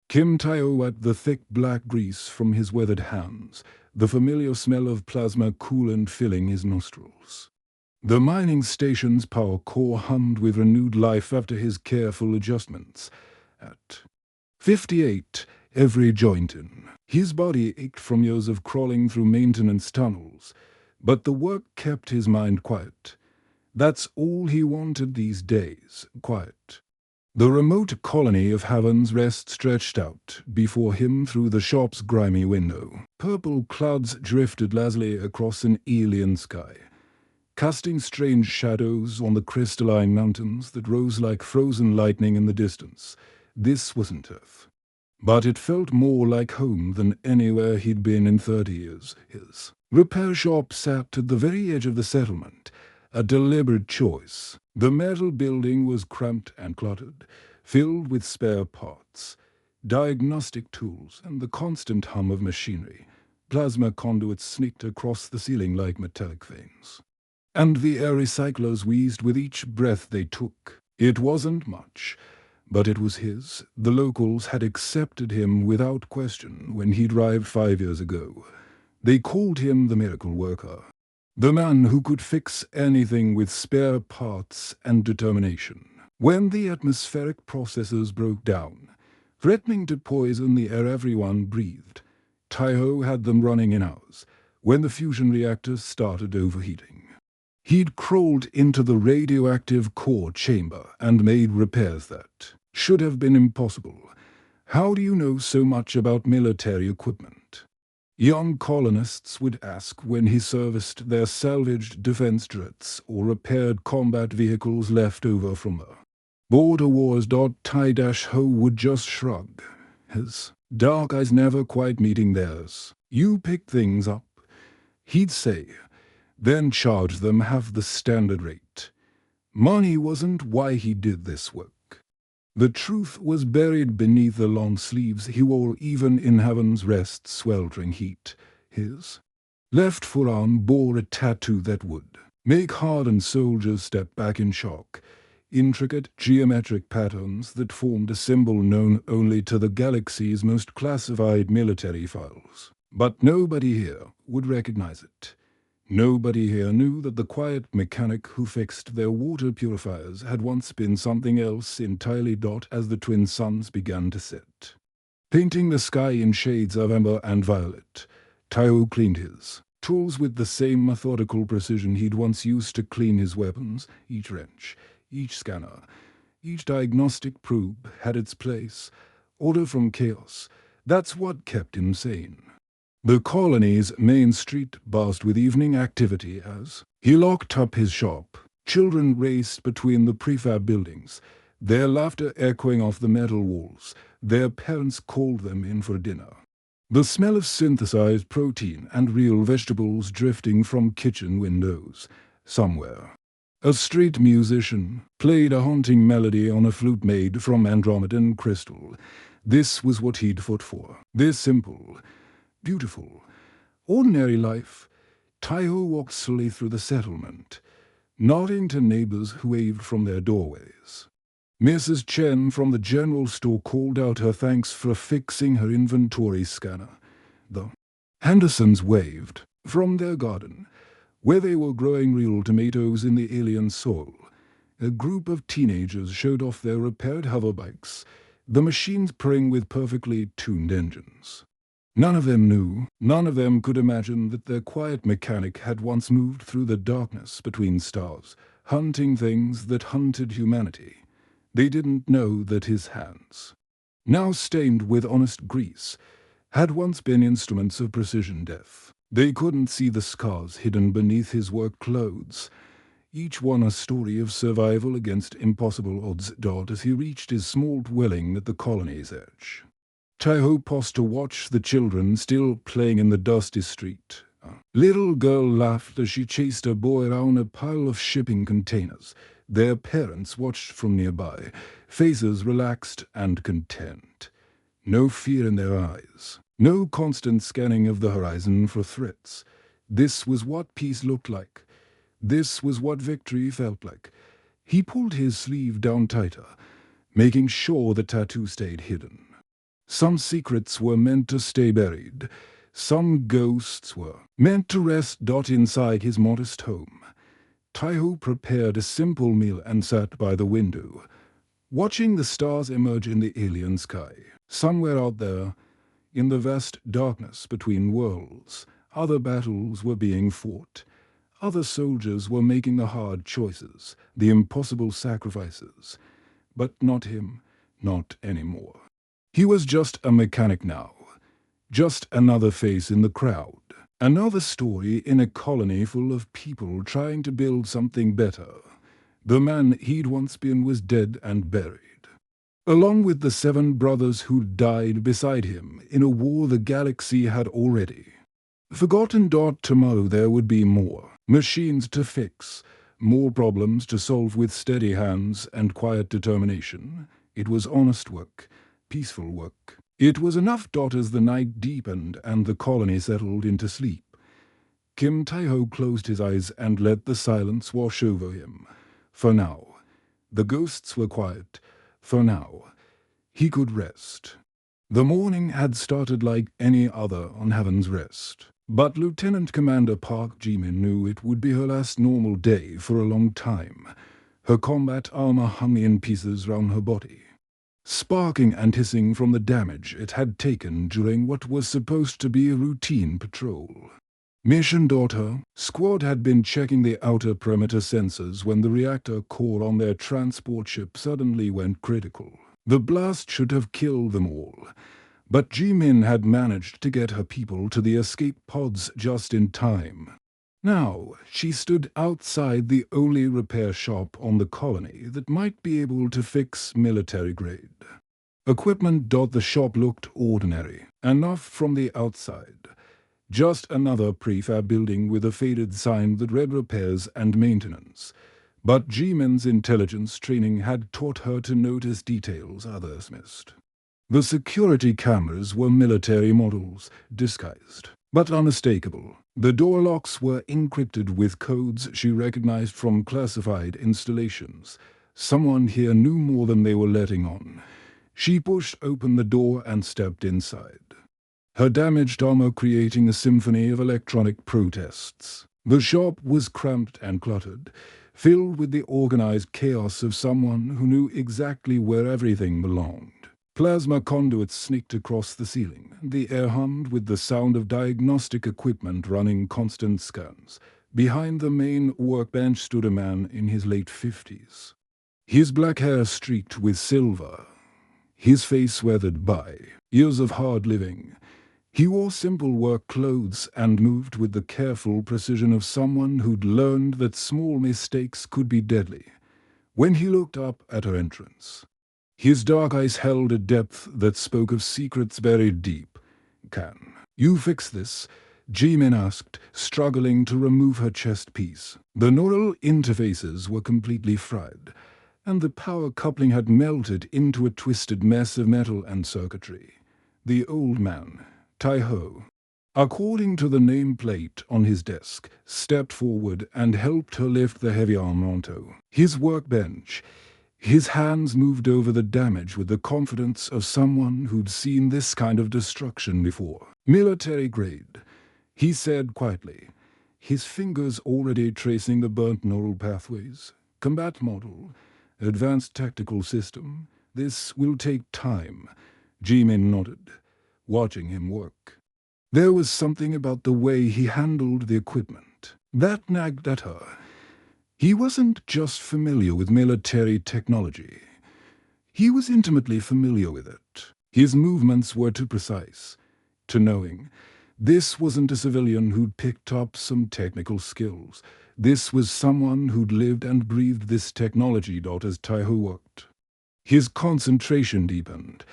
Kim Tae-ho wiped the thick black grease from his weathered hands, the familiar smell of plasma coolant filling his nostrils. The mining station's power core hummed with renewed life after his careful adjustments. At 58, every joint in. His body ached from years of crawling through maintenance tunnels, but the work kept his mind quiet. That's all he wanted these days, quiet. The remote colony of Heaven's Rest stretched out before him through the shop's grimy window. Purple clouds drifted lazily across an alien sky, casting strange shadows on the crystalline mountains that rose like frozen lightning in the distance. This wasn't Earth, but it felt more like home than anywhere he'd been in 30 years. His repair shop sat at the very edge of the settlement, a deliberate choice. The metal building was cramped and cluttered, filled with spare parts, diagnostic tools, and the constant hum of machinery. Plasma conduits sneaked across the ceiling like metallic veins, and the air recyclers wheezed with each breath they took. It wasn't much, but it was his. The locals had accepted him without question when he'd arrived 5 years ago. They called him the miracle worker, the man who could fix anything with spare parts and determination. When the atmospheric processes broke down, threatening to poison the air everyone breathed, Tae-ho had them running in hours. When the fusion reactors started overheating, he'd crawled into the radioactive core chamber and made repairs that should have been impossible. How do you know so much about military equipment? Young colonists would ask when he serviced their salvaged defense jets or repaired combat vehicles left over from the border wars. Tae-ho would just shrug, his dark eyes never quite meeting theirs. You pick things up, he'd say, then charge them half the standard rate. Money wasn't why he did this work. The truth was buried beneath the long sleeves he wore even in Heaven's Rest's sweltering heat. His left forearm bore a tattoo that would make hardened soldiers step back in shock. Intricate geometric patterns that formed a symbol known only to the galaxy's most classified military files. But nobody here would recognize it. Nobody here knew that the quiet mechanic who fixed their water purifiers had once been something else entirely. As the twin suns began to set, painting the sky in shades of amber and violet, Tae-ho cleaned his tools with the same methodical precision he'd once used to clean his weapons. Each wrench, each scanner, each diagnostic probe had its place. Order from chaos. That's what kept him sane. The colony's main street buzzed with evening activity as he locked up his shop. Children raced between the prefab buildings, their laughter echoing off the metal walls. Their parents called them in for dinner. The smell of synthesized protein and real vegetables drifting from kitchen windows. Somewhere, a street musician played a haunting melody on a flute made from Andromedan crystal. This was what he'd fought for. This simple, beautiful, ordinary life. Tae-ho walked slowly through the settlement, nodding to neighbors who waved from their doorways. Mrs. Chen from the general store called out her thanks for fixing her inventory scanner. The Hendersons waved from their garden, where they were growing real tomatoes in the alien soil. A group of teenagers showed off their repaired hoverbikes, the machines purring with perfectly tuned engines. None of them knew, none of them could imagine that their quiet mechanic had once moved through the darkness between stars, hunting things that hunted humanity. They didn't know that his hands, now stained with honest grease, had once been instruments of precision death. They couldn't see the scars hidden beneath his work clothes, each one a story of survival against impossible odds. As he reached his small dwelling at the colony's edge, Tae-ho paused to watch the children still playing in the dusty street. A little girl laughed as she chased a boy around a pile of shipping containers. Their parents watched from nearby, faces relaxed and content. No fear in their eyes, no constant scanning of the horizon for threats. This was what peace looked like. This was what victory felt like. He pulled his sleeve down tighter, making sure the tattoo stayed hidden. Some secrets were meant to stay buried. Some ghosts were meant to rest. Inside his modest home, Taiho prepared a simple meal and sat by the window, watching the stars emerge in the alien sky. Somewhere out there, in the vast darkness between worlds, other battles were being fought. Other soldiers were making the hard choices, the impossible sacrifices. But not him, not anymore. He was just a mechanic now, just another face in the crowd, another story in a colony full of people trying to build something better. The man he'd once been was dead and buried, along with the 7 brothers who died beside him in a war the galaxy had already forgotten. Tomorrow there would be more machines to fix, more problems to solve with steady hands and quiet determination. It was honest work, peaceful work. It was enough. As the night deepened and the colony settled into sleep, Kim Taiho closed his eyes and let the silence wash over him. For now, the ghosts were quiet. For now, he could rest. The morning had started like any other on Heaven's Rest. But Lieutenant Commander Park Ji-min knew it would be her last normal day for a long time. Her combat armor hung in pieces round her body, sparking and hissing from the damage it had taken during what was supposed to be a routine patrol. Mission Daughter, squad had been checking the outer perimeter sensors when the reactor core on their transport ship suddenly went critical. The blast should have killed them all, but Ji-min had managed to get her people to the escape pods just in time. Now, she stood outside the only repair shop on the colony that might be able to fix military-grade equipment. The shop looked ordinary enough from the outside. Just another prefab building with a faded sign that read repairs and maintenance. But Ji-min's intelligence training had taught her to notice details others missed. The security cameras were military models, disguised, but unmistakable. The door locks were encrypted with codes she recognized from classified installations. Someone here knew more than they were letting on. She pushed open the door and stepped inside, her damaged armor creating a symphony of electronic protests. The shop was cramped and cluttered, filled with the organized chaos of someone who knew exactly where everything belonged. Plasma conduits snaked across the ceiling. The air hummed with the sound of diagnostic equipment running constant scans. Behind the main workbench stood a man in his late 50s. His black hair streaked with silver, his face weathered by years of hard living. He wore simple work clothes and moved with the careful precision of someone who'd learned that small mistakes could be deadly. When he looked up at her entrance, his dark eyes held a depth that spoke of secrets buried deep. "Can you fix this?" Ji-min asked, struggling to remove her chest piece. The neural interfaces were completely fried, and the power coupling had melted into a twisted mess of metal and circuitry. The old man, Taiho, according to the nameplate on his desk, stepped forward and helped her lift the heavy arm onto his workbench. His hands moved over the damage with the confidence of someone who'd seen this kind of destruction before. "Military grade," he said quietly, his fingers already tracing the burnt neural pathways. "Combat model, advanced tactical system. This will take time." Ji-min nodded, watching him work. There was something about the way he handled the equipment that nagged at her. He wasn't just familiar with military technology. He was intimately familiar with it. His movements were too precise, too knowing. This wasn't a civilian who'd picked up some technical skills. This was someone who'd lived and breathed this technology. As Taiho worked, his concentration deepened.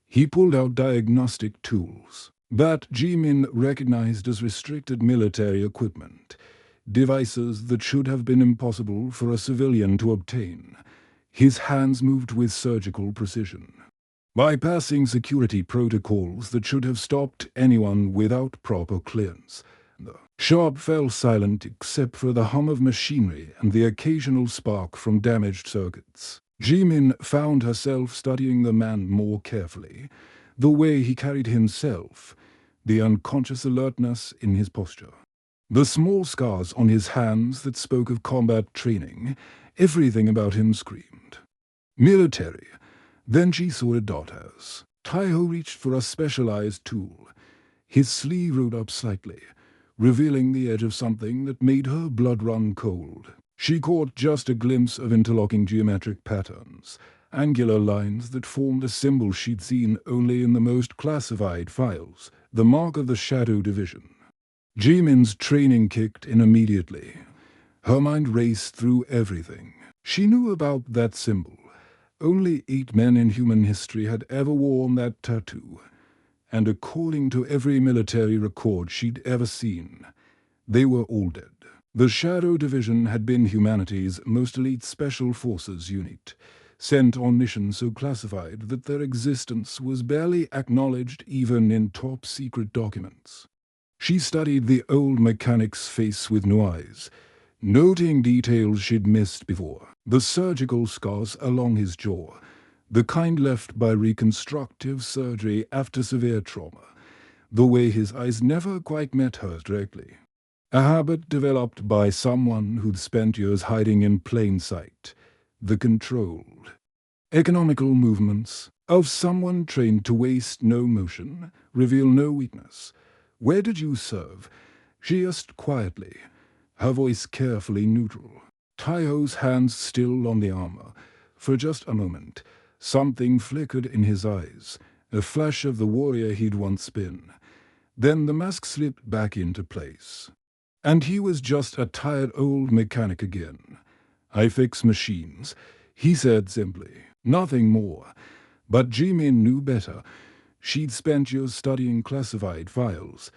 He pulled out diagnostic tools that Ji-min recognized as restricted military equipment. Devices that should have been impossible for a civilian to obtain. His hands moved with surgical precision, bypassing security protocols that should have stopped anyone without proper clearance. The shop fell silent except for the hum of machinery and the occasional spark from damaged circuits. Ji-min found herself studying the man more carefully. the way he carried himself, the unconscious alertness in his posture. The small scars on his hands that spoke of combat training, everything about him screamed. Military. Then she saw it as. Taiho reached for a specialized tool. His sleeve rolled up slightly, revealing the edge of something that made her blood run cold. She caught just a glimpse of interlocking geometric patterns, angular lines that formed a symbol she'd seen only in the most classified files, the mark of the Shadow Division. Jimin's training kicked in immediately. Her mind raced through everything. She knew about that symbol. Only 8 men in human history had ever worn that tattoo, and according to every military record she'd ever seen, they were all dead. The Shadow Division had been humanity's most elite special forces unit, sent on missions so classified that their existence was barely acknowledged even in top-secret documents. She studied the old mechanic's face with new eyes, noting details she'd missed before. The surgical scars along his jaw, the kind left by reconstructive surgery after severe trauma, the way his eyes never quite met hers directly. A habit developed by someone who'd spent years hiding in plain sight, the controlled, economical movements of someone trained to waste no motion, reveal no weakness. "Where did you serve?" she asked quietly, her voice carefully neutral. Taiho's hands still on the armor. For just a moment, something flickered in his eyes, a flash of the warrior he'd once been. Then the mask slipped back into place. And he was just a tired old mechanic again. "I fix machines," he said simply. Nothing more. But Jimin knew better. She'd spent years studying classified files,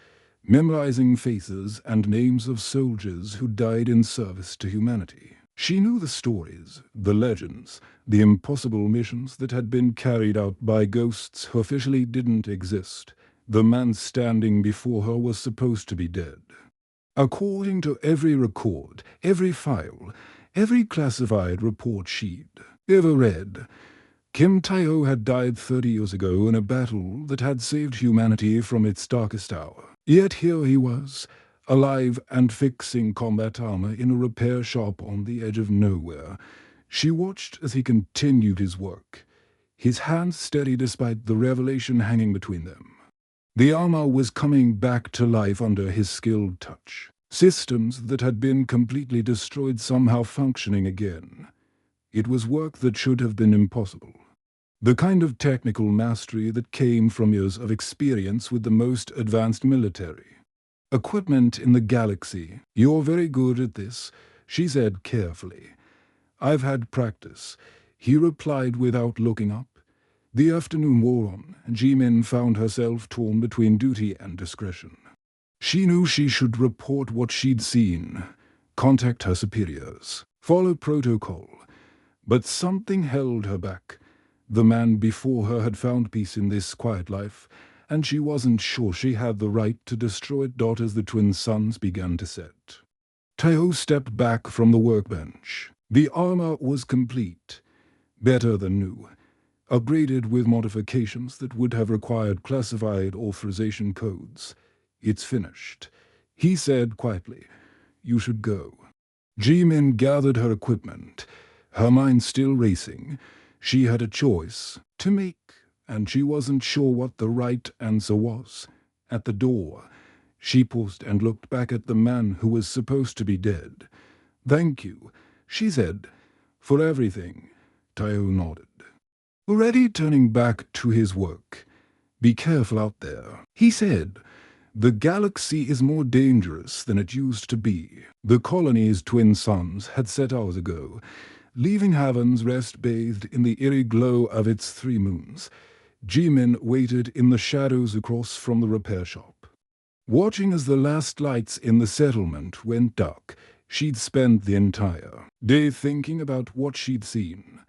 memorizing faces and names of soldiers who died in service to humanity. She knew the stories, the legends, the impossible missions that had been carried out by ghosts who officially didn't exist. The man standing before her was supposed to be dead. According to every record, every file, every classified report she'd ever read, Kim Taiho had died 30 years ago in a battle that had saved humanity from its darkest hour. Yet here he was, alive and fixing combat armor in a repair shop on the edge of nowhere. She watched as he continued his work, his hands steady despite the revelation hanging between them. The armor was coming back to life under his skilled touch. Systems that had been completely destroyed somehow functioning again. It was work that should have been impossible. The kind of technical mastery that came from years of experience with the most advanced military. "Equipment in the galaxy. You're very good at this," she said carefully. "I've had practice," he replied without looking up. The afternoon wore on, and Jimin found herself torn between duty and discretion. She knew she should report what she'd seen, contact her superiors, follow protocol. But something held her back. The man before her had found peace in this quiet life, and she wasn't sure she had the right to destroy it as the twin suns began to set. Taiho stepped back from the workbench. The armor was complete, better than new, upgraded with modifications that would have required classified authorization codes. "It's finished," he said quietly. "You should go." Jimin gathered her equipment, her mind still racing. She had a choice to make, and she wasn't sure what the right answer was. At the door, she paused and looked back at the man who was supposed to be dead. "Thank you," she said, "for everything." Taiho nodded, already turning back to his work. "Be careful out there," he said. "The galaxy is more dangerous than it used to be." The colony's twin suns had set hours ago, leaving heavens rest-bathed in the eerie glow of its 3 moons. Jimin waited in the shadows across from the repair shop. Watching as the last lights in the settlement went dark, she'd spent the entire day thinking about what she'd seen,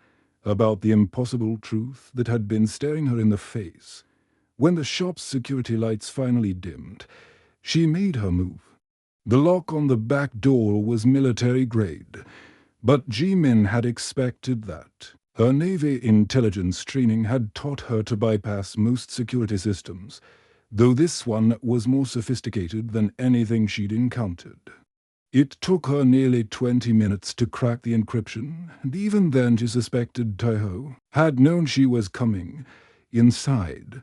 about the impossible truth that had been staring her in the face. When the shop's security lights finally dimmed, she made her move. The lock on the back door was military-grade, but Jimin had expected that. Her Navy intelligence training had taught her to bypass most security systems, though this one was more sophisticated than anything she'd encountered. It took her nearly 20 minutes to crack the encryption, and even then she suspected Taiho had known she was coming. Inside,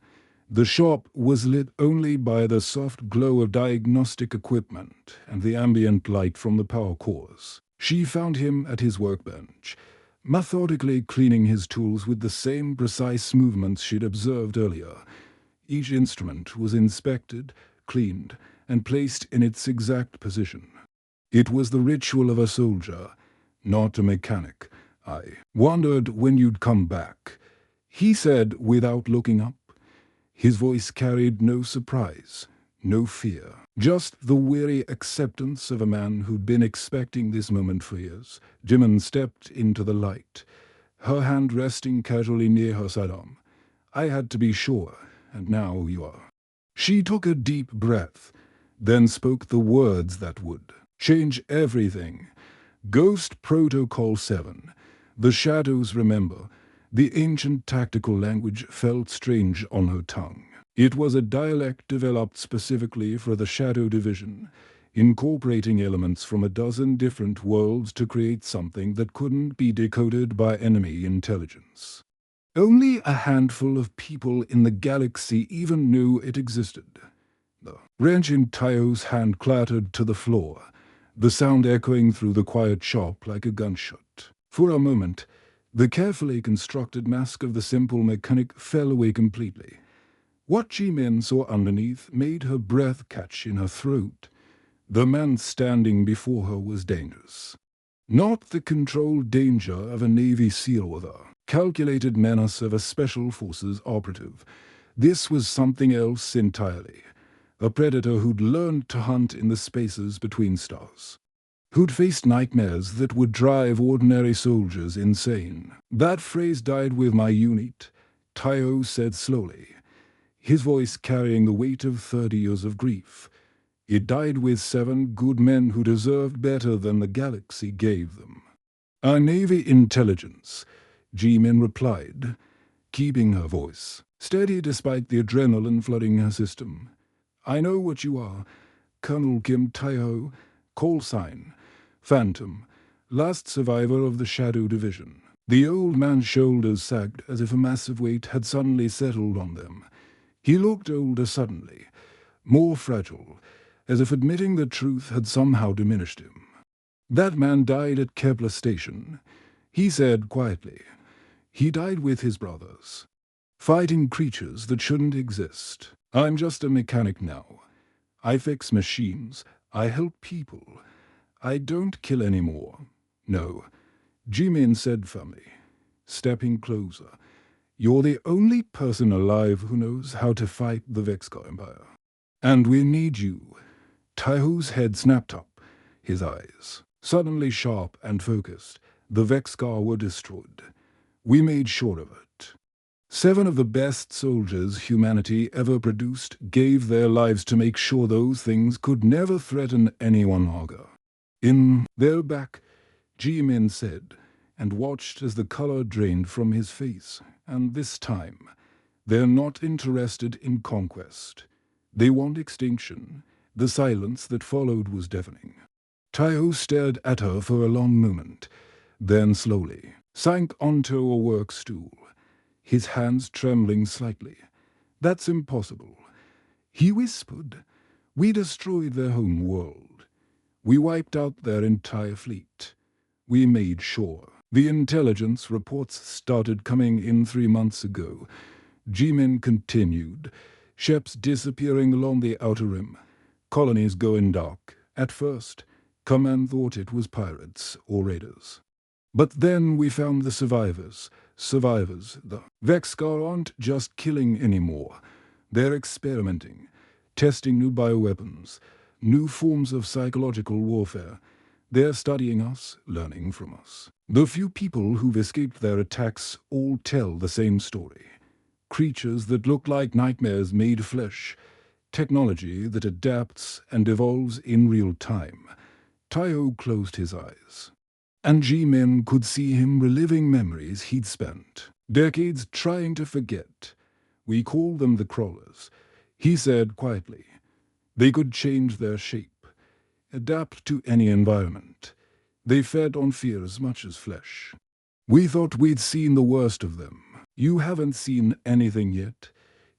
the shop was lit only by the soft glow of diagnostic equipment and the ambient light from the power cores. She found him at his workbench, methodically cleaning his tools with the same precise movements she'd observed earlier. Each instrument was inspected, cleaned, and placed in its exact position. It was the ritual of a soldier, not a mechanic. "I wondered when you'd come back," he said without looking up. His voice carried no surprise, no fear, just the weary acceptance of a man who'd been expecting this moment for years. Jimin stepped into the light, her hand resting casually near her sidearm. "I had to be sure, and now you are." She took a deep breath, then spoke the words that would change everything. "Ghost Protocol 7. The Shadows remember." The ancient tactical language felt strange on her tongue. It was a dialect developed specifically for the Shadow Division, incorporating elements from a dozen different worlds to create something that couldn't be decoded by enemy intelligence. Only a handful of people in the galaxy even knew it existed. The wrench in Taiho's hand clattered to the floor, the sound echoing through the quiet shop like a gunshot. For a moment, the carefully constructed mask of the simple mechanic fell away completely. What Jimin saw underneath made her breath catch in her throat. The man standing before her was dangerous. Not the controlled danger of a Navy SEAL or the calculated menace of a Special Forces operative. This was something else entirely. A predator who'd learned to hunt in the spaces between stars, who'd faced nightmares that would drive ordinary soldiers insane. "That phrase died with my unit," Taiho said slowly, his voice carrying the weight of 30 years of grief. "It died with 7 good men who deserved better than the galaxy gave them." "Our Navy intelligence," Jimin replied, keeping her voice steady despite the adrenaline flooding her system. "I know what you are. Colonel Kim Taiho, call sign Phantom, last survivor of the Shadow Division." The old man's shoulders sagged as if a massive weight had suddenly settled on them. He looked older suddenly, more fragile, as if admitting the truth had somehow diminished him. "That man died at Kepler Station," he said quietly. "He died with his brothers, fighting creatures that shouldn't exist. I'm just a mechanic now. I fix machines, I help people. I don't kill anymore." "No," Jimin said firmly, stepping closer. "You're the only person alive who knows how to fight the Vexkar Empire. And we need you." Taiho's head snapped up, his eyes suddenly sharp and focused. "The Vexkar were destroyed. We made sure of it. 7 of the best soldiers humanity ever produced gave their lives to make sure those things could never threaten anyone longer." "In their back," Jimin said, and watched as the color drained from his face. "And this time, they're not interested in conquest. They want extinction." The silence that followed was deafening. Taiho stared at her for a long moment, then slowly sank onto a work stool, his hands trembling slightly. "That's impossible," he whispered. "We destroyed their home world. We wiped out their entire fleet. We made sure." "The intelligence reports started coming in 3 months ago," Jimin continued. "Ships disappearing along the outer rim. Colonies going dark. At first, Command thought it was pirates or raiders. But then we found the survivors. The Vexkar aren't just killing anymore. They're experimenting, testing new bioweapons, new forms of psychological warfare. They're studying us, learning from us. The few people who've escaped their attacks all tell the same story. Creatures that look like nightmares made flesh. Technology that adapts and evolves in real time." Taiho closed his eyes. and G-Men could see him reliving memories he'd spent decades trying to forget. We call them the crawlers, he said quietly. They could change their shape, adapt to any environment. They fed on fear as much as flesh. We thought we'd seen the worst of them. You haven't seen anything yet,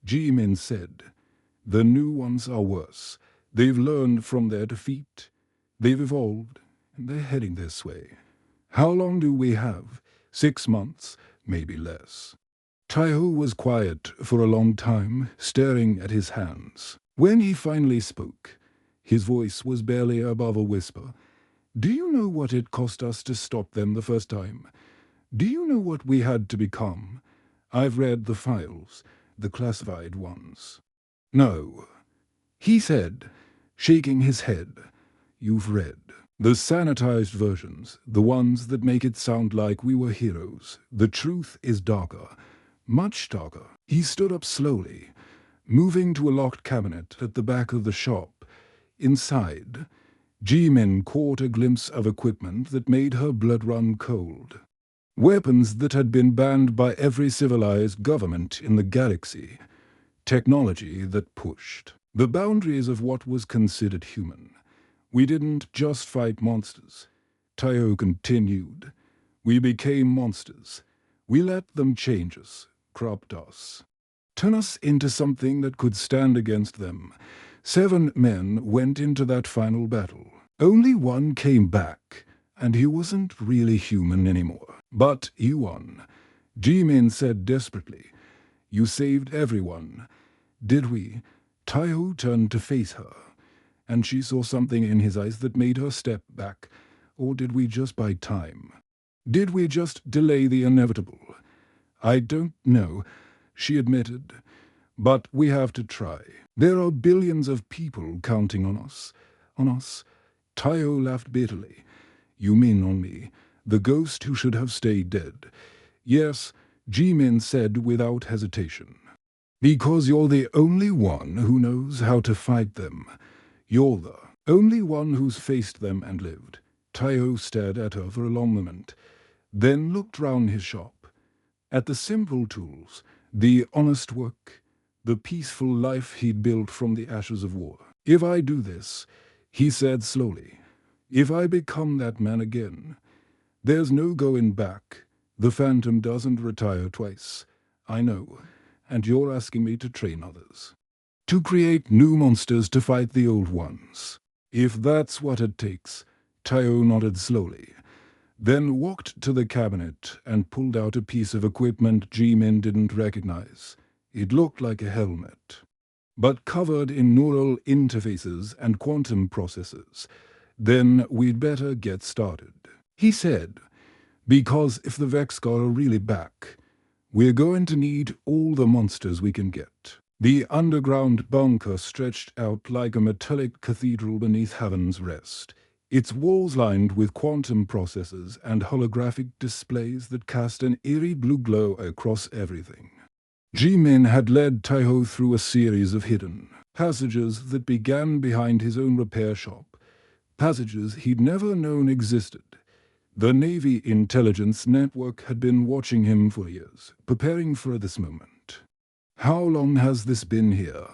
G-Men said. The new ones are worse. They've learned from their defeat. They've evolved, and they're heading this way. How long do we have? 6 months, maybe less. Taiho was quiet for a long time, staring at his hands. When he finally spoke, his voice was barely above a whisper. Do you know what it cost us to stop them the first time? Do you know what we had to become? I've read the files, the classified ones. No, he said, shaking his head. You've read. The sanitized versions, the ones that make it sound like we were heroes. The truth is darker, much darker. He stood up slowly, moving to a locked cabinet at the back of the shop. Inside, G-Men caught a glimpse of equipment that made her blood run cold. Weapons that had been banned by every civilized government in the galaxy. Technology that pushed the boundaries of what was considered human. We didn't just fight monsters, Taiho continued. We became monsters. We let them change us, corrupt us, turn us into something that could stand against them. 7 men went into that final battle. Only one came back, and he wasn't really human anymore. But you won, G-Men said desperately. You saved everyone. Did we? Taiho turned to face her, and she saw something in his eyes that made her step back. Or did we just buy time? Did we just delay the inevitable? I don't know, she admitted. But we have to try. There are billions of people counting on us. On us. Taiho laughed bitterly. You mean on me, the ghost who should have stayed dead. Yes, G-Men said without hesitation. Because you're the only one who knows how to fight them. You're the only one who's faced them and lived. Taiho stared at her for a long moment, then looked round his shop. At the simple tools, the honest work, the peaceful life he'd built from the ashes of war. If I do this, he said slowly, if I become that man again, there's no going back. The Phantom doesn't retire twice. I know, and you're asking me to train others. To create new monsters to fight the old ones. If that's what it takes, Taiho nodded slowly, then walked to the cabinet and pulled out a piece of equipment G-Men didn't recognize. It looked like a helmet, but covered in neural interfaces and quantum processors. Then we'd better get started, he said, because if the Vexcar are really back, we're going to need all the monsters we can get. The underground bunker stretched out like a metallic cathedral beneath Heaven's Rest, its walls lined with quantum processors and holographic displays that cast an eerie blue glow across everything. G-Men had led Taiho through a series of hidden passages that began behind his own repair shop, passages he'd never known existed. The Navy intelligence network had been watching him for years, preparing for this moment. How long has this been here?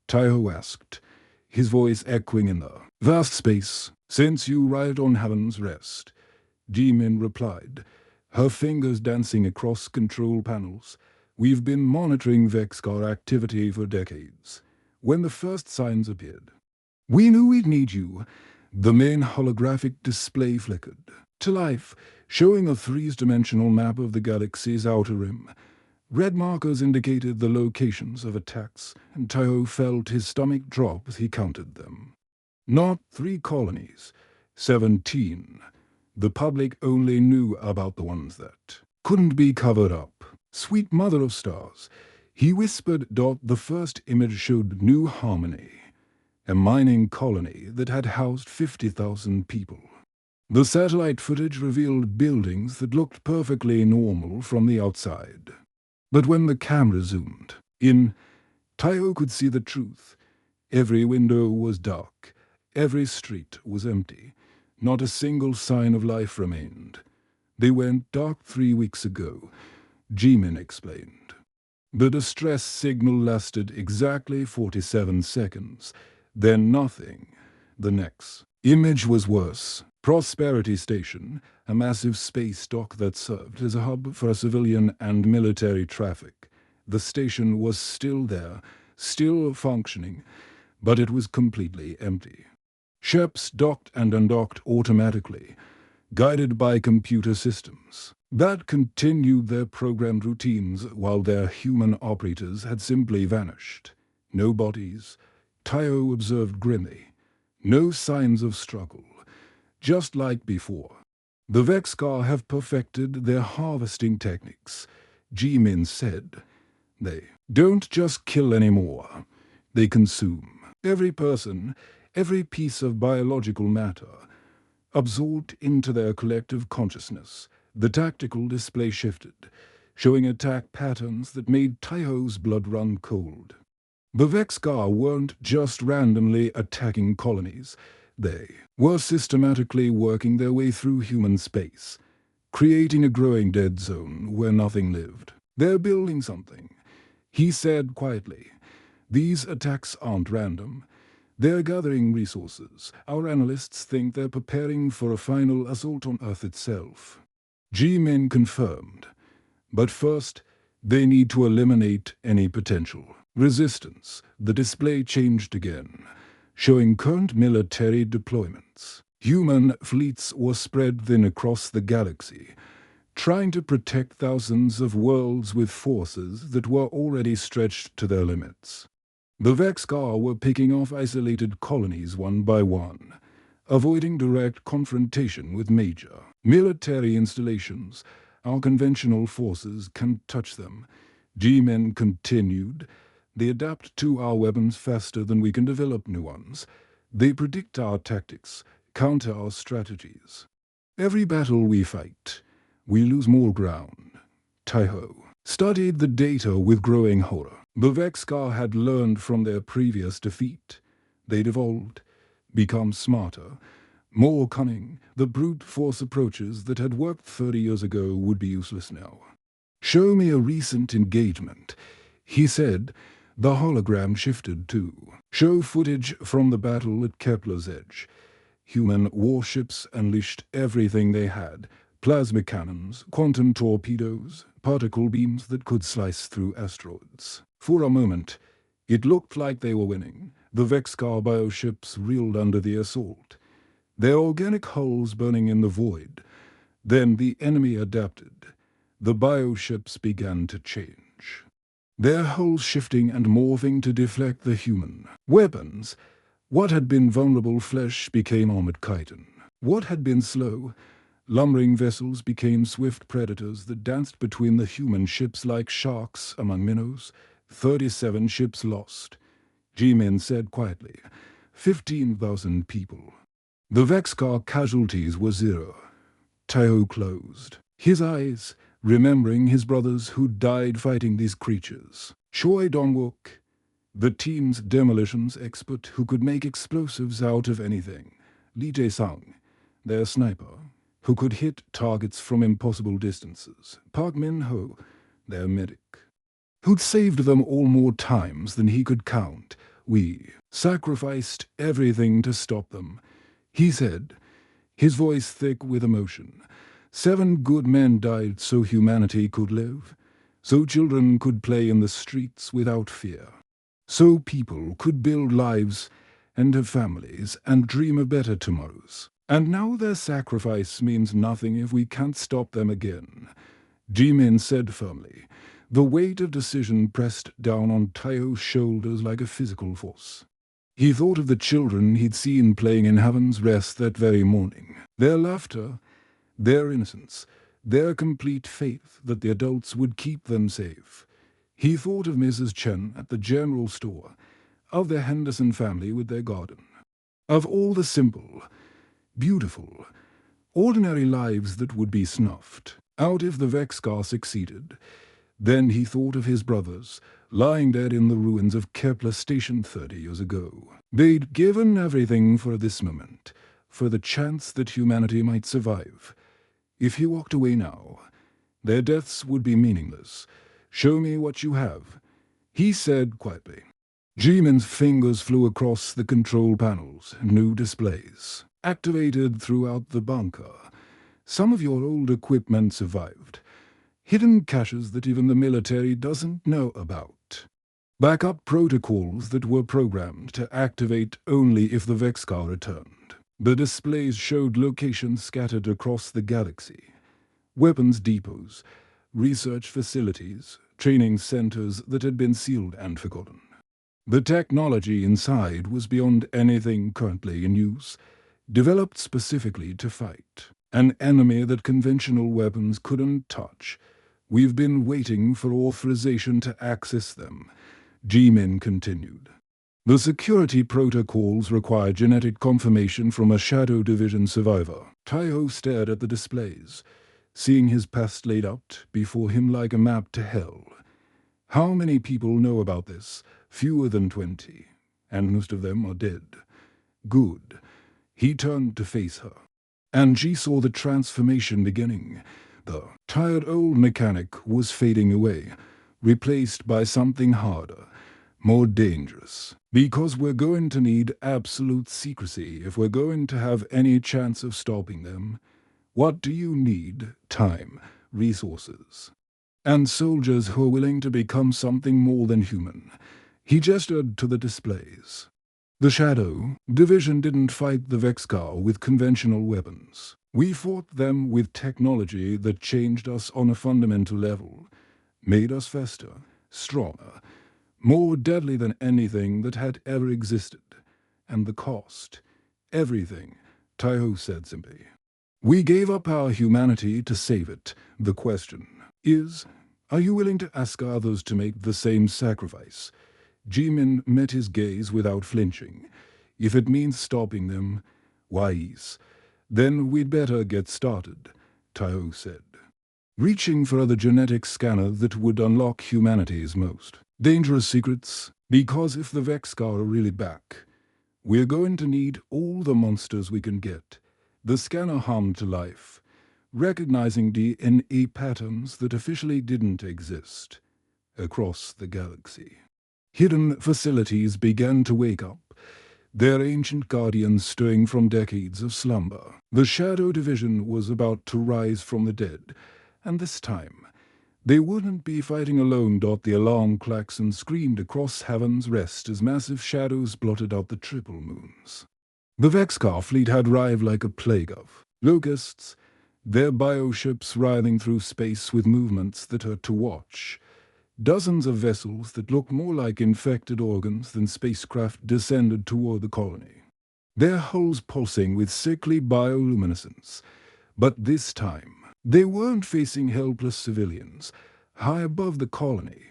Taiho asked, his voice echoing in the vast space. Since you arrived on Heaven's Rest, G-Men replied, her fingers dancing across control panels. We've been monitoring Vexcar activity for decades. When the first signs appeared, we knew we'd need you. The main holographic display flickered to life, showing a 3-dimensional map of the galaxy's outer rim. Red markers indicated the locations of attacks, and Taiho felt his stomach drop as he counted them. Not 3 colonies, 17. The public only knew about the ones that couldn't be covered up. Sweet mother of stars, he whispered. The first image showed New Harmony, a mining colony that had housed 50,000 people. The satellite footage revealed buildings that looked perfectly normal from the outside. But when the camera zoomed in, Taiho could see the truth. Every window was dark. Every street was empty. Not a single sign of life remained. They went dark 3 weeks ago, Jimin explained. The distress signal lasted exactly 47 seconds, then nothing. The next image was worse. Prosperity Station, a massive space dock that served as a hub for civilian and military traffic. The station was still there, still functioning, but it was completely empty. Ships docked and undocked automatically, guided by computer systems that continued their programmed routines while their human operators had simply vanished. No bodies, Taiyo observed grimly. No signs of struggle, just like before. The Vexcar have perfected their harvesting techniques, Jimin said. They don't just kill anymore, they consume. Every person, every piece of biological matter, absorbed into their collective consciousness. The tactical display shifted, showing attack patterns that made Taiyo's blood run cold. The Vexcar weren't just randomly attacking colonies. They were systematically working their way through human space, creating a growing dead zone where nothing lived. They're building something, he said quietly. These attacks aren't random. They're gathering resources. Our analysts think they're preparing for a final assault on Earth itself. Jimin confirmed. But first, they need to eliminate any potential resistance. The display changed again, showing current military deployments. Human fleets were spread thin across the galaxy, trying to protect thousands of worlds with forces that were already stretched to their limits. The Vexcar were picking off isolated colonies one by one, avoiding direct confrontation with major military installations. Our conventional forces can't touch them, G-Men continued. They adapt to our weapons faster than we can develop new ones. They predict our tactics, counter our strategies. Every battle we fight, we lose more ground. Taiyo studied the data with growing horror. The Vexcar had learned from their previous defeat. They'd evolved, become smarter, more cunning. The brute force approaches that had worked 30 years ago would be useless now. Show me a recent engagement, he said. The hologram shifted too. Show footage from the battle at Kepler's Edge. Human warships unleashed everything they had. Plasma cannons, quantum torpedoes, particle beams that could slice through asteroids. For a moment, it looked like they were winning. The Vexcar bioships reeled under the assault, their organic hulls burning in the void. Then the enemy adapted. The bioships began to change, their hulls shifting and morphing to deflect the human weapons. What had been vulnerable flesh became armored chitin. What had been slow, lumbering vessels became swift predators that danced between the human ships like sharks among minnows. 37 ships lost, G-Men said quietly. 15,000 people. The Vexcar casualties were 0. Taiyo closed his eyes, remembering his brothers who died fighting these creatures. Choi Dong-wook, the team's demolitions expert who could make explosives out of anything. Lee Jae-sang, their sniper, who could hit targets from impossible distances. Park Min-ho, their medic, who'd saved them all more times than he could count. We sacrificed everything to stop them, he said, his voice thick with emotion. 7 good men died so humanity could live, so children could play in the streets without fear, so people could build lives and have families and dream of better tomorrows. And now their sacrifice means nothing if we can't stop them again, Jimin said firmly. The weight of decision pressed down on Taiyo's shoulders like a physical force. He thought of the children he'd seen playing in Heaven's Rest that very morning. Their laughter, their innocence, their complete faith that the adults would keep them safe. He thought of Mrs. Chen at the general store, of the Henderson family with their garden, of all the simple, beautiful, ordinary lives that would be snuffed out if the Vexcar succeeded. Then he thought of his brothers, lying dead in the ruins of Kepler Station 30 years ago. They'd given everything for this moment, for the chance that humanity might survive. If he walked away now, their deaths would be meaningless. "Show me what you have," he said quietly. G-Min's fingers flew across the control panels, new displays, activated throughout the bunker. "Some of your old equipment survived. Hidden caches that even the military doesn't know about. Backup protocols that were programmed to activate only if the Vexcar returned." The displays showed locations scattered across the galaxy. Weapons depots, research facilities, training centers that had been sealed and forgotten. The technology inside was beyond anything currently in use, developed specifically to fight an enemy that conventional weapons couldn't touch. "We've been waiting for authorization to access them," G-Min continued. "The security protocols require genetic confirmation from a Shadow Division survivor." Taiho stared at the displays, seeing his past laid out before him like a map to hell. "How many people know about this?" "Fewer than 20, and most of them are dead." "Good." He turned to face her, and she saw the transformation beginning. The tired old mechanic was fading away, replaced by something harder, more dangerous. "Because we're going to need absolute secrecy if we're going to have any chance of stopping them. What do you need? Time, resources, and soldiers who are willing to become something more than human." He gestured to the displays. "The Shadow Division didn't fight the Vexcar with conventional weapons. We fought them with technology that changed us on a fundamental level, made us faster, stronger, more deadly than anything that had ever existed. And the cost, everything," Taiho said simply. "We gave up our humanity to save it. The question is, are you willing to ask others to make the same sacrifice?" G-Min met his gaze without flinching. "If it means stopping them, wise. Then we'd better get started," Taiho said, reaching for the genetic scanner that would unlock humanity's most dangerous secrets. "Because if the Vexcar are really back, we're going to need all the monsters we can get." The scanner hummed to life, recognizing DNA patterns that officially didn't exist across the galaxy. Hidden facilities began to wake up, their ancient guardians stirring from decades of slumber. The Shadow Division was about to rise from the dead, and this time they wouldn't be fighting alone. The alarm klaxon screamed across Heaven's Rest as massive shadows blotted out the triple moons. The Vexcar fleet had arrived like a plague of locusts, their bioships writhing through space with movements that hurt to watch. Dozens of vessels that looked more like infected organs than spacecraft descended toward the colony, their hulls pulsing with sickly bioluminescence. But this time, they weren't facing helpless civilians. High above the colony,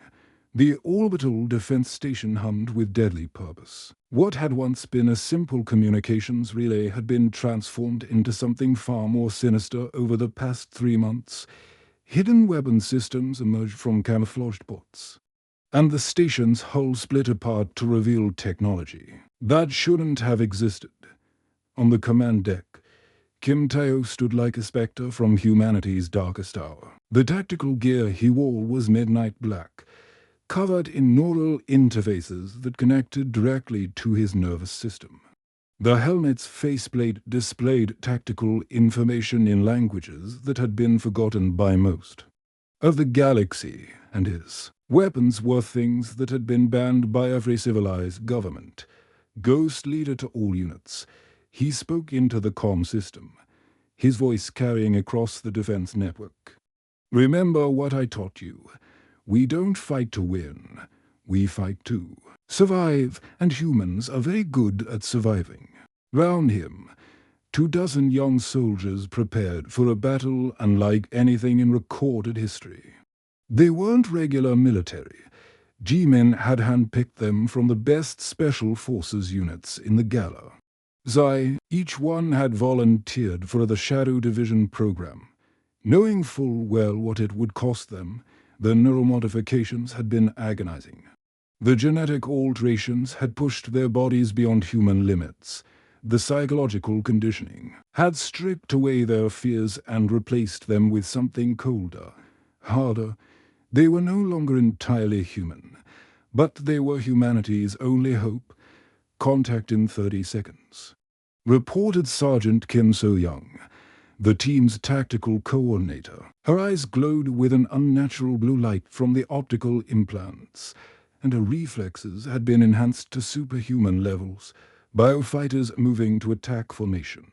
the orbital defense station hummed with deadly purpose. What had once been a simple communications relay had been transformed into something far more sinister over the past 3 months. Hidden weapon systems emerged from camouflaged ports, and the station's hull split apart to reveal technology that shouldn't have existed. On the command deck, Kim Taiho stood like a specter from humanity's darkest hour. The tactical gear he wore was midnight black, covered in neural interfaces that connected directly to his nervous system. The helmet's faceplate displayed tactical information in languages that had been forgotten by most of the galaxy, and his weapons were things that had been banned by every civilized government. Ghost leader to all units, he spoke into the comm system, his voice carrying across the defense network. "Remember what I taught you. We don't fight to win. We fight to survive, and humans are very good at surviving." Round him, 24 young soldiers prepared for a battle unlike anything in recorded history. They weren't regular military. G-Men had handpicked them from the best special forces units in the gala. Each one had volunteered for the Shadow Division program, knowing full well what it would cost them. The neuromodifications had been agonizing. The genetic alterations had pushed their bodies beyond human limits. the psychological conditioning, had stripped away their fears and replaced them with something colder, harder. They were no longer entirely human, but they were humanity's only hope. Contact in 30 seconds. Reported Sergeant Kim So-young, the team's tactical coordinator. Her eyes glowed with an unnatural blue light from the optical implants, and her reflexes had been enhanced to superhuman levels. Biofighters moving to attack formation.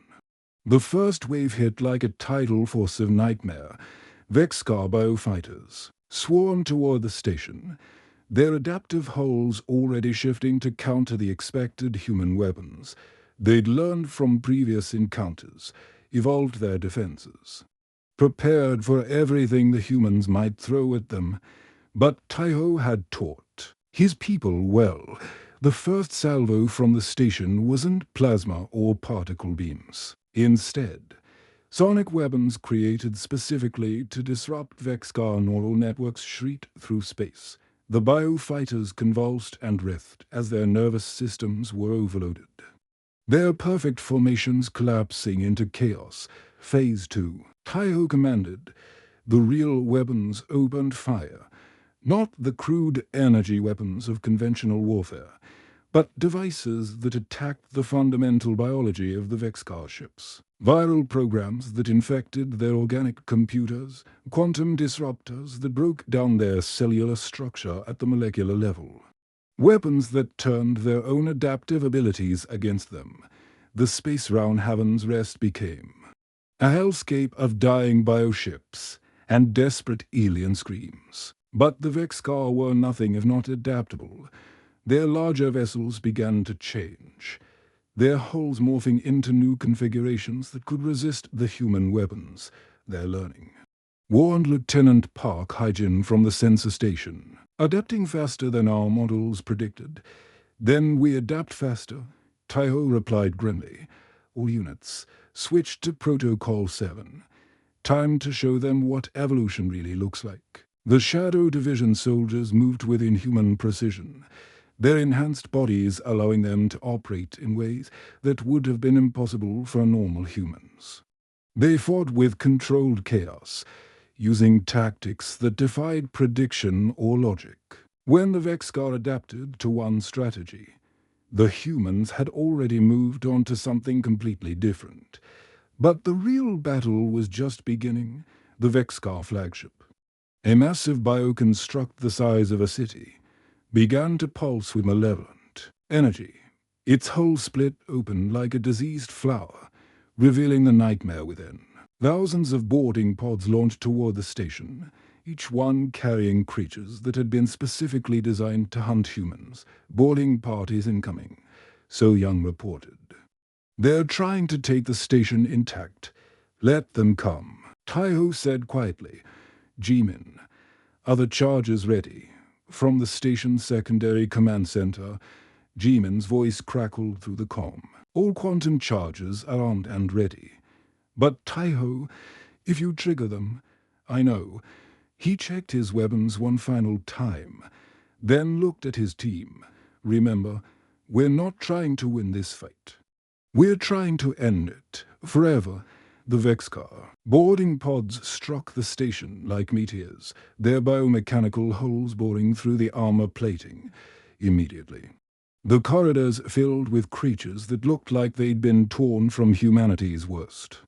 The first wave hit like a tidal force of nightmare. Vexcar biofighters swarmed toward the station, their adaptive hulls already shifting to counter the expected human weapons. They'd learned from previous encounters, evolved their defenses, prepared for everything the humans might throw at them. But Taiho had taught his people well. The first salvo from the station wasn't plasma or particle beams. Instead, sonic weapons created specifically to disrupt Vexcar neural networks shrieked through space. The biofighters convulsed and writhed as their nervous systems were overloaded, their perfect formations collapsing into chaos. Phase 2. Taiho commanded. The real weapons opened fire. Not the crude energy weapons of conventional warfare, but devices that attacked the fundamental biology of the Vexcar ships. Viral programs that infected their organic computers, quantum disruptors that broke down their cellular structure at the molecular level. Weapons that turned their own adaptive abilities against them. The space round Haven's Rest became a hellscape of dying bioships and desperate alien screams. But the Vexcar were nothing if not adaptable. Their larger vessels began to change, their hulls morphing into new configurations that could resist the human weapons they're learning. Warned Lieutenant Park Hyjin from the sensor station. Adapting faster than our models predicted. Then we adapt faster, Taiho replied grimly. All units, switch to Protocol 7. Time to show them what evolution really looks like. The Shadow Division soldiers moved with inhuman precision, their enhanced bodies allowing them to operate in ways that would have been impossible for normal humans. They fought with controlled chaos, using tactics that defied prediction or logic. When the Vexcar adapted to one strategy, the humans had already moved on to something completely different. But the real battle was just beginning. The Vexcar flagship, a massive bioconstruct the size of a city, began to pulse with malevolent energy. Its hull split open like a diseased flower, revealing the nightmare within. Thousands of boarding pods launched toward the station, each one carrying creatures that had been specifically designed to hunt humans. Boarding parties incoming, So-young reported. They're trying to take the station intact. Let them come, Taiho said quietly. Jimin, other charges ready. From the station's secondary command center, Jimin's voice crackled through the comm. All quantum charges are armed and ready. But Taiho, if you trigger them, I know. He checked his weapons one final time, then looked at his team. Remember, we're not trying to win this fight. We're trying to end it, forever. The Vexcar boarding pods struck the station like meteors, their biomechanical holes boring through the armor plating. Immediately, the corridors filled with creatures that looked like they'd been torn from humanity's worst.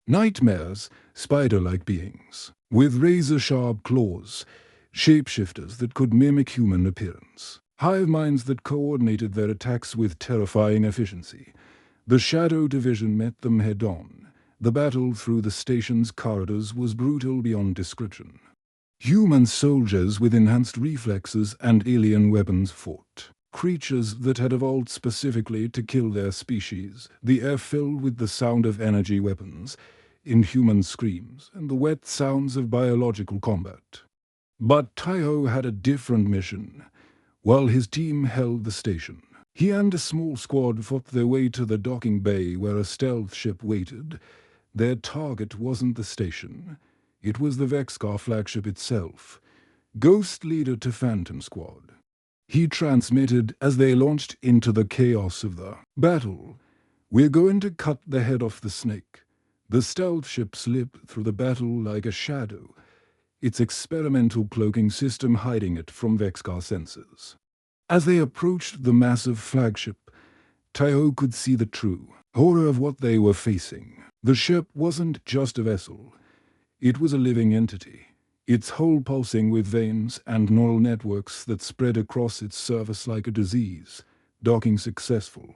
Nightmares, spider-like beings, with razor-sharp claws, shapeshifters that could mimic human appearance, hive minds that coordinated their attacks with terrifying efficiency. The Shadow Division met them head-on. The battle through the station's corridors was brutal beyond description. Human soldiers with enhanced reflexes and alien weapons fought. Creatures that had evolved specifically to kill their species, the air filled with the sound of energy weapons, inhuman screams, and the wet sounds of biological combat. But Taiho had a different mission. While his team held the station, he and a small squad fought their way to the docking bay where a stealth ship waited. Their target wasn't the station. It was the Vexcar flagship itself. Ghost leader to Phantom Squad. He transmitted as they launched into the chaos of the battle. "We're going to cut the head off the snake." The stealth ship slipped through the battle like a shadow, its experimental cloaking system hiding it from Vexcar sensors. As they approached the massive flagship, Taiho could see the true horror of what they were facing. The ship wasn't just a vessel. It was a living entity, its hull pulsing with veins and neural networks that spread across its surface like a disease. Docking successful,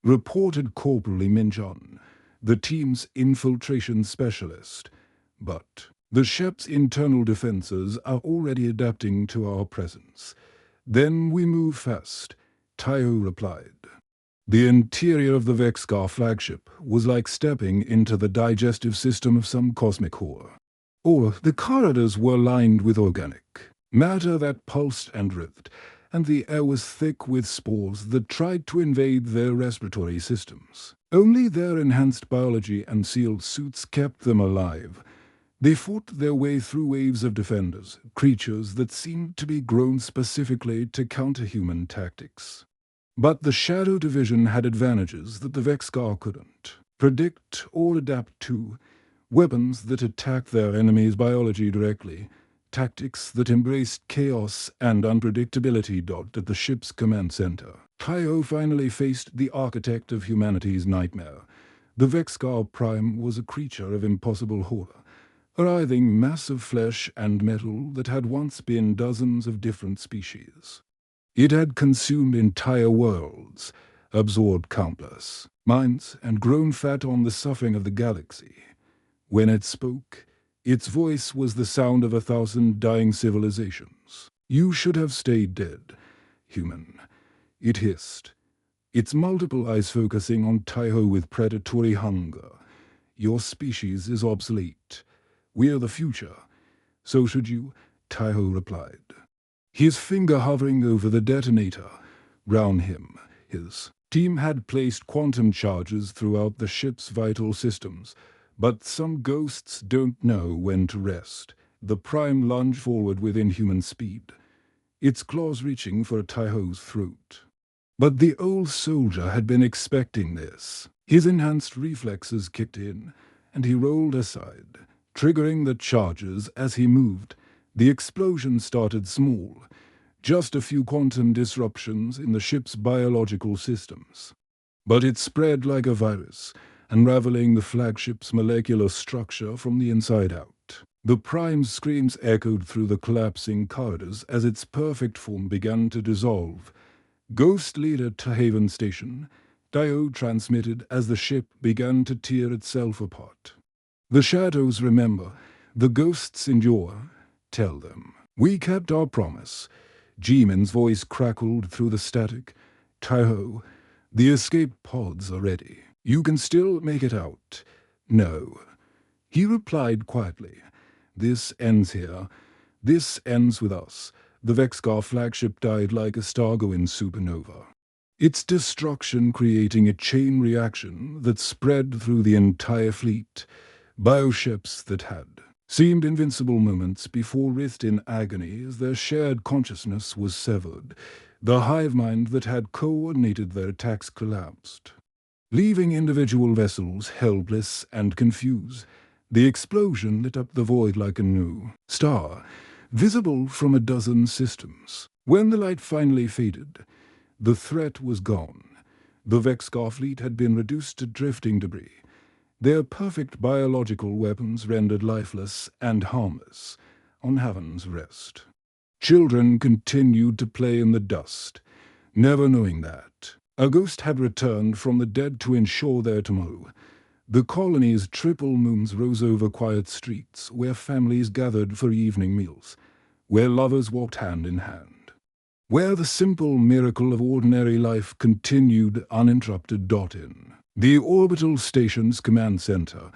reported Corporal Lee Minchon, the team's infiltration specialist. But the ship's internal defenses are already adapting to our presence. Then we move fast, Taiho replied. The interior of the Vexcar flagship was like stepping into the digestive system of some cosmic horror. Or the corridors were lined with organic matter that pulsed and writhed, and the air was thick with spores that tried to invade their respiratory systems. Only their enhanced biology and sealed suits kept them alive. They fought their way through waves of defenders, creatures that seemed to be grown specifically to counter human tactics. But the Shadow Division had advantages that the Vexcar couldn't predict or adapt to: weapons that attacked their enemy's biology directly, tactics that embraced chaos and unpredictability. At the ship's command center, Taiho finally faced the architect of humanity's nightmare. The Vexcar Prime was a creature of impossible horror, a writhing mass of flesh and metal that had once been dozens of different species. It had consumed entire worlds, absorbed countless minds, and grown fat on the suffering of the galaxy. When it spoke, its voice was the sound of 1,000 dying civilizations. "You should have stayed dead, human," it hissed, its multiple eyes focusing on Taiho with predatory hunger. "Your species is obsolete. We're the future. So should you," Taiho replied, his finger hovering over the detonator. Round him, his team had placed quantum charges throughout the ship's vital systems, but some ghosts don't know when to rest. The Prime lunged forward with inhuman speed, its claws reaching for Taiho's throat. But the old soldier had been expecting this. His enhanced reflexes kicked in, and he rolled aside, triggering the charges as he moved. The explosion started small, just a few quantum disruptions in the ship's biological systems. But it spread like a virus, unraveling the flagship's molecular structure from the inside out. The Prime's screams echoed through the collapsing corridors as its perfect form began to dissolve. "Ghost Leader to Haven Station," Taiho transmitted as the ship began to tear itself apart. "The shadows remember, the ghosts endure. Tell them we kept our promise." Jimin's voice crackled through the static. "Taiho, the escape pods are ready. You can still make it out." "No," he replied quietly. "This ends here. This ends with us." The Vexcar flagship died like a star-going supernova, its destruction creating a chain reaction that spread through the entire fleet. Bioships that had seemed invincible moments before writhed in agony as their shared consciousness was severed. The hive mind that had coordinated their attacks collapsed, leaving individual vessels helpless and confused. The explosion lit up the void like a new star, visible from a dozen systems. When the light finally faded, the threat was gone. The Vexcar fleet had been reduced to drifting debris, their perfect biological weapons rendered lifeless and harmless on Haven's rest. Children continued to play in the dust, never knowing that a ghost had returned from the dead to ensure their tomorrow. The colony's triple moons rose over quiet streets where families gathered for evening meals, where lovers walked hand in hand, where the simple miracle of ordinary life continued uninterrupted. In the orbital station's command center,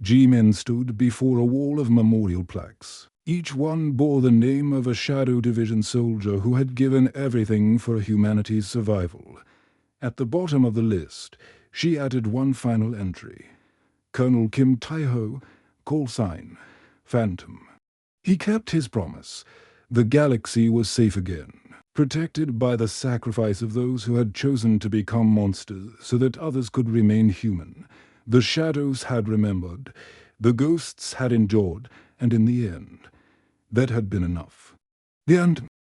G-men stood before a wall of memorial plaques. Each one bore the name of a Shadow Division soldier who had given everything for humanity's survival. At the bottom of the list, she added one final entry: Colonel Kim Taiho, call sign Phantom. He kept his promise. The galaxy was safe again. protected by the sacrifice of those who had chosen to become monsters so that others could remain human. The shadows had remembered, the ghosts had endured, and in the end, that had been enough. The end.